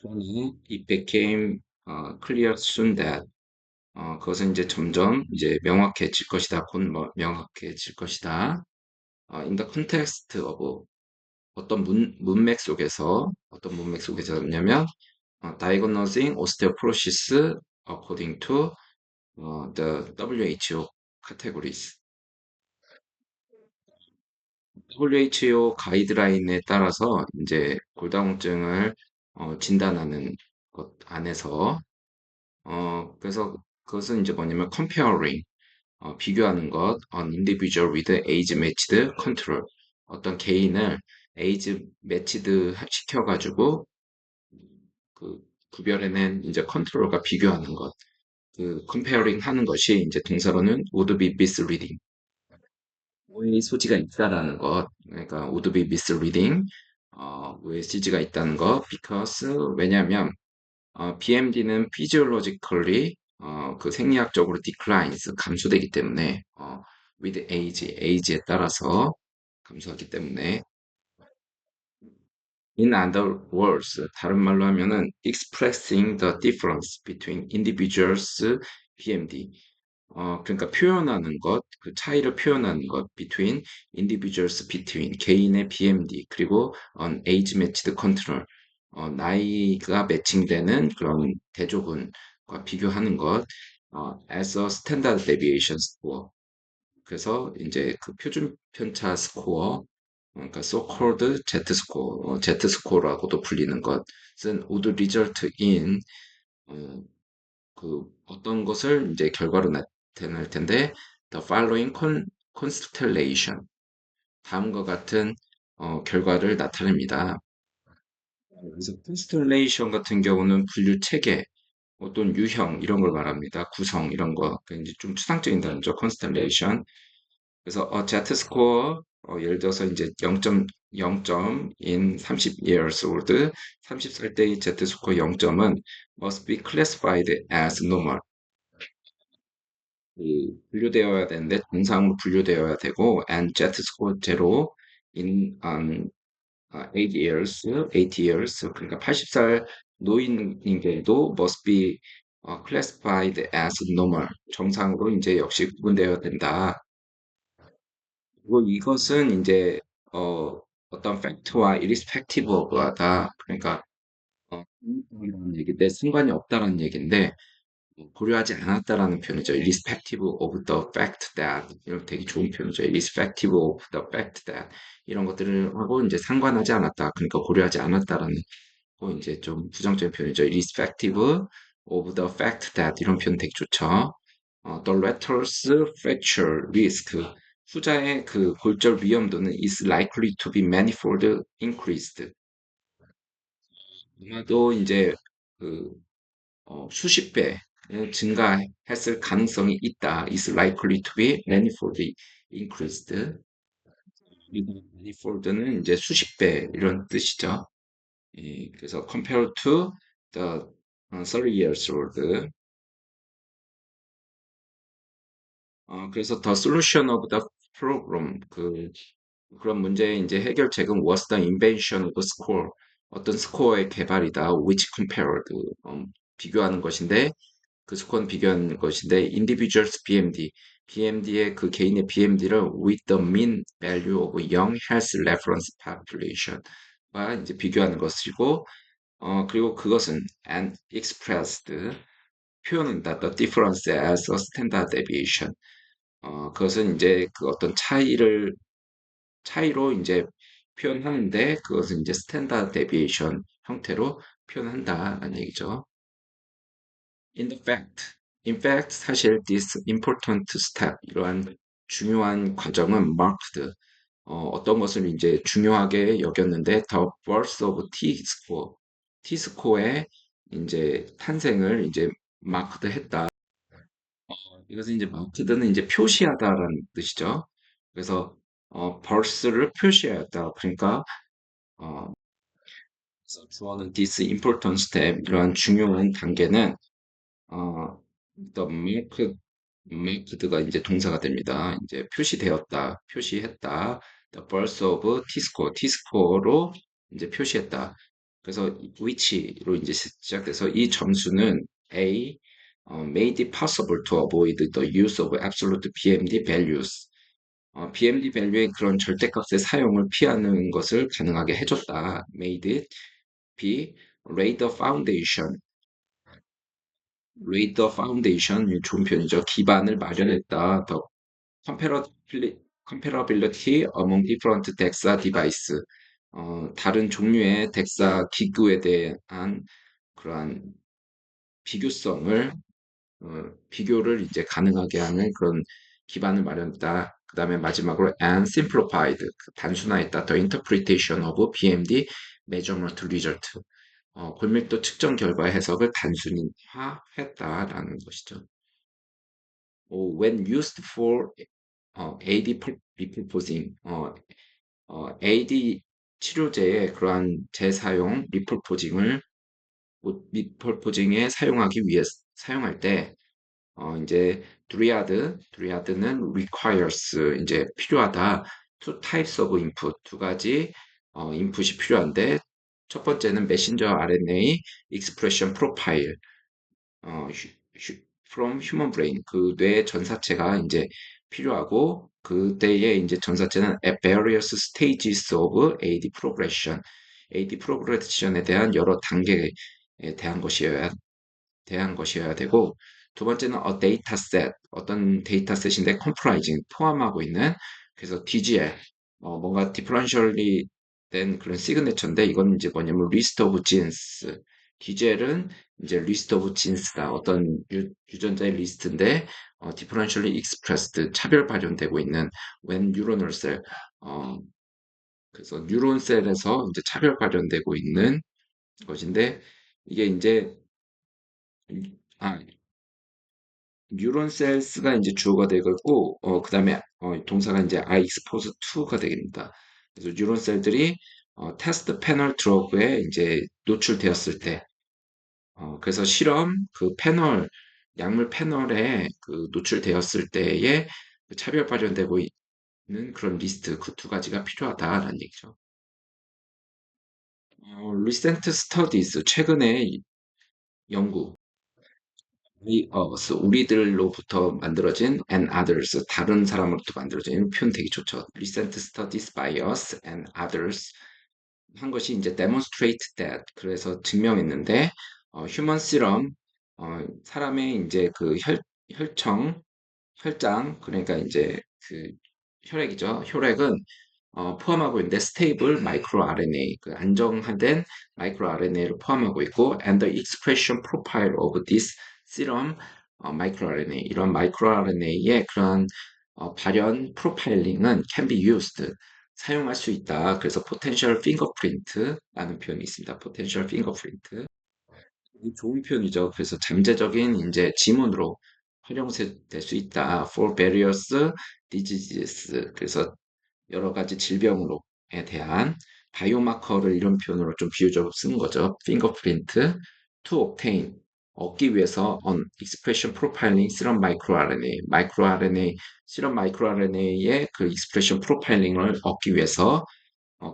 그러니 it became clear soon that 그것은 이제 점점 이제 명확해질 것이다. 곧 명확해질 것이다. In the context of 어떤 문맥 속에서냐면 diagnosing osteoporosis according to the WHO categories. WHO 가이드라인에 따라서 이제 골다공증을 진단하는 것 안에서 그래서 그것은 이제 뭐냐면 comparing 비교하는 것 on individual with age-matched control 어떤 개인을 에이즈 매치드 시켜가지고 그 구별해낸 이제 컨트롤과 비교하는 것, 그 comparing 하는 것이 이제 동사로는 would be misleading, 오해의 소지가 있다라는 것, 그러니까 would be misleading, 오해의 소지가 있다는 것, because 왜냐하면 BMD는 physiologically 그 생리학적으로 declines 감소되기 때문에 with age에 따라서 감소하기 때문에 in other words 다른 말로 하면은 expressing the difference between individuals BMD 그러니까 표현하는 것, 그 차이를 표현하는 것 between individuals between 개인의 BMD 그리고 on age matched control 나이가 매칭되는 그런 대조군과 비교하는 것 as a standard deviation score 그래서 이제 그 표준 편차 스코어 그러니까 so-called Z 스코어, Z 스코어라고도 불리는 것은 would result in 어, 그 어떤 것을 이제 결과로 나타낼 텐데 the following constellation 다음과 같은 결과를 나타냅니다. 그래서 constellation 같은 경우는 분류 체계 어떤 유형 이런 걸 말합니다. 구성 이런 거 이제 좀 추상적인 단어죠. constellation. 그래서 Z 스코어 예를 들어서 이제 0.0점 in 30 years old 30살 때의 Z 스코어 0점은 must be classified as normal. 분류되어야 되는데 정상으로 분류되어야 되고 and Z 스코어 제로 in 8 years 그러니까 80살 노인인데도 must be classified as normal 정상으로 이제 역시 구분되어야 된다. 그리고 이것은 이제 어떤 팩트와 irrespective of하다. 그러니까 이라는 얘기인데 상관이 없다라는 얘기인데 고려하지 않았다라는 표현이죠. irrespective of the fact that 이런 되게 좋은 표현이죠. irrespective of the fact that 이런 것들을 하고 이제 상관하지 않았다. 그러니까 고려하지 않았다라는 거 이제 좀 부정적인 표현이죠. irrespective of the fact that 이런 표현 되게 좋죠. the latter's fracture risk 후자의 그 골절 위험도는 is likely to be manifold increased. 아마도 이제 그 수십 배 증가했을 가능성이 있다. is likely to be manifold increased. 그리고 manifold는 이제 수십 배 이런 뜻이죠. 그래서 compared to the 30 years old. 그래서 the solution of the problem 그런 문제의 이제 해결책은 was the invention of score 어떤 스코어의 개발이다. which compared 비교하는 것인데 그 스코어는 비교하는 것인데 individuals BMD BMD의 그 개인의 BMD를 with the mean value of young health reference population과 이제 비교하는 것이고 그리고 그것은 and expressed 표현한다. The difference as a standard deviation. 그것은 이제 그 어떤 차이로 이제 표현하는데 그것은 이제 스탠다드 데비에이션 형태로 표현한다라는 얘기죠. In the fact, in fact, 사실 this important step 이러한 중요한 과정은 marked 어떤 것을 이제 중요하게 여겼는데 the birth of T-score, T-score의 이제 탄생을 이제 marked 했다. 이것은 이제 marked는 이제 표시하다라는 뜻이죠. 그래서 birth를 표시하였다. 그러니까 어, 그래서 주어는 this important step 이러한 중요한 단계는 어, the marked가 이제 동사가 됩니다. 이제 표시되었다, 표시했다. The birth of T-score, T-score로 이제 표시했다. 그래서 which로 이제 시작돼서 이 점수는 A made it possible to avoid the use of absolute BMD values. BMD value의 그런 절대값의 사용을 피하는 것을 가능하게 해줬다. made it. B laid the foundation. laid the foundation 이 좋은 표현이죠. 기반을 마련했다. The comparability among different DEXA device. 다른 종류의 덱사 기구에 대한 그러한 비교성을 비교를 이제 가능하게 하는 그런 기반을 마련했다. 그 다음에 마지막으로 and simplified 그 단순화했다. The interpretation of BMD measurement result 골밀도 측정 결과 해석을 단순화했다라는 것이죠. When used for AD repurposing AD 치료제의 그러한 재사용 리퍼포징에 사용하기 위해 사용할 때 이제 드리아드는 requires 이제 필요하다. two types of input 두 가지 인풋이 필요한데 첫 번째는 메신저 RNA expression profile from human brain 그 뇌 전사체가 이제 필요하고 그때의 이제 전사체는 at various stages of AD progression에 대한 여러 단계에 대한 것이어야 되고 두 번째는 a data set 어떤 데이터셋인데 comprising 포함하고 있는 그래서 DGL 뭔가 differentially 된 그런 시그네처인데 이건 이제 뭐냐면 list of genes DGL은 이제 list of genes다 어떤 유전자의 리스트인데 differentially expressed 차별 발현되고 있는 when neuronal cell 그래서 뉴론셀에서 이제 차별 발현되고 있는 것인데 이게 이제 아 뉴런 셀스가 이제 주어가 되고 그다음에 동사가 이제 I expose to가 되겠습니다. 그래서 뉴런 셀들이 테스트 패널 드러그에 이제 노출되었을 때 그래서 실험 그 패널 약물 패널에 그 노출되었을 때에 그 차별 발현되고 있는 그런 리스트 그 두 가지가 필요하다라는 얘기죠. recent studies 최근의 연구 우리들로부터 만들어진 and others, 다른 사람으로부터 만들어진 이 표현 되게 좋죠. Recent studies by us and others 한 것이 이제 demonstrate that 그래서 증명했는데 human serum 사람의 이제 그 혈장 그러니까 이제 그 혈액이죠. 혈액은 포함하고 있는데 stable microRNA 그 안정화된 microRNA를 포함하고 있고 and the expression profile of this serum microRNA 이런 microRNA의 그런 발현 프로파일링은 can be used 사용할 수 있다. 그래서 potential fingerprint라는 표현이 있습니다. potential fingerprint 좋은 표현이죠. 그래서 잠재적인 이제 지문으로 활용될 수 있다. For various diseases. 그래서 여러 가지 질병으로에 대한 바이오마커를 이런 표현으로 좀 비유적으로 쓰는 거죠. fingerprint to obtain 얻기 위해서 on expression profiling serum microRNA serum microRNA의 그 expression profiling을 얻기 위해서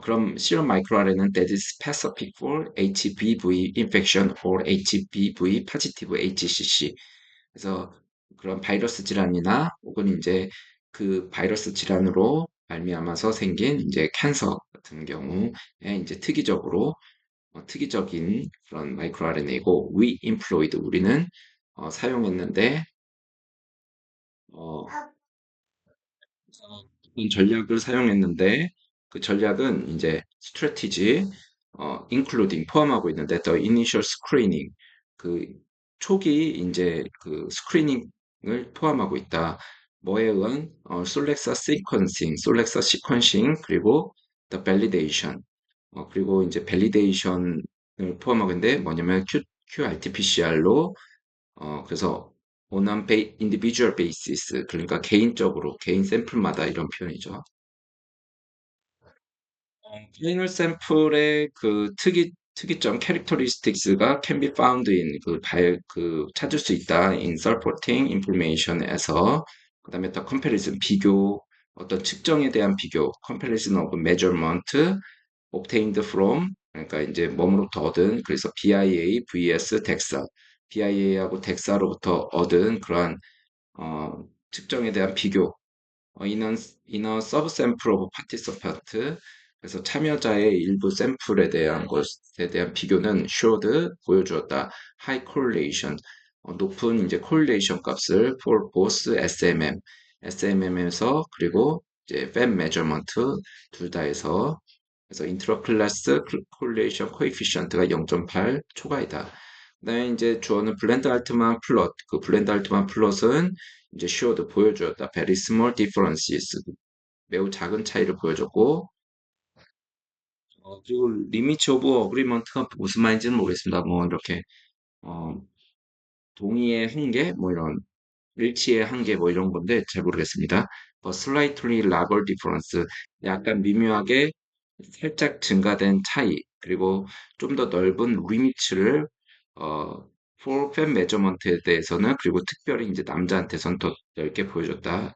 그럼 serum microRNA는 that is specific for HBV infection or HBV positive HCC. 그래서 그런 바이러스 질환이나 혹은 이제 그 바이러스 질환으로 말미암아서 생긴 이제 캔서 같은 경우에 이제 특이적인 그런 마이크로 RNA이고 we employed 우리는 사용했는데 어, 어떤 전략을 사용했는데 그 전략은 이제 strategy, including 포함하고 있는데 the initial screening 그 초기 이제 그 스크리닝을 포함하고 있다. 뭐에 의한 솔렉사 시퀀싱 그리고 the validation 그리고 이제 validation을 포함하고 있는데 뭐냐면 qRT-PCR로 그래서 on an individual basis 그러니까 개인적으로 개인 샘플마다 이런 표현이죠. 파이널 샘플의 그 특이점 characteristics가 can be found in 그 찾을 수 있다 in supporting information에서 그다음에 더 comparison 비교 어떤 측정에 대한 비교 comparison of measurement obtained from 그러니까 이제 몸으로부터 얻은 그래서 BIA vs 덱사, BIA하고 덱사로부터 얻은 그러한 어, 측정에 대한 비교, 이너 서브 샘플 오브 파티서판트 그래서 참여자의 일부 샘플에 대한 것에 대한 비교는 showed 보여주었다. high correlation 높은 이제 correlation 값을 for both SMM에서 그리고 이제 fan measurement 둘 다에서 그래서 인트라클래스 correlation coefficient가 0.8 초과이다. 그다음에 이제 주어는 블렌드 알트만 플롯. 그 블렌드 알트만 플롯은 이제 showed 보여주었다. very small differences. 매우 작은 차이를 보여줬고, 그리고 limits of agreement가 무슨 말인지는 모르겠습니다. 뭐 이렇게 어, 동의의 한계, 뭐 이런 일치의 한계, 뭐 이런 건데 잘 모르겠습니다. slightly larger difference, 약간 미묘하게 살짝 증가된 차이, 그리고 좀 더 넓은 리미츠를 for fan measurement에 대해서는 그리고 특별히 이제 남자한테선 더 넓게 보여줬다.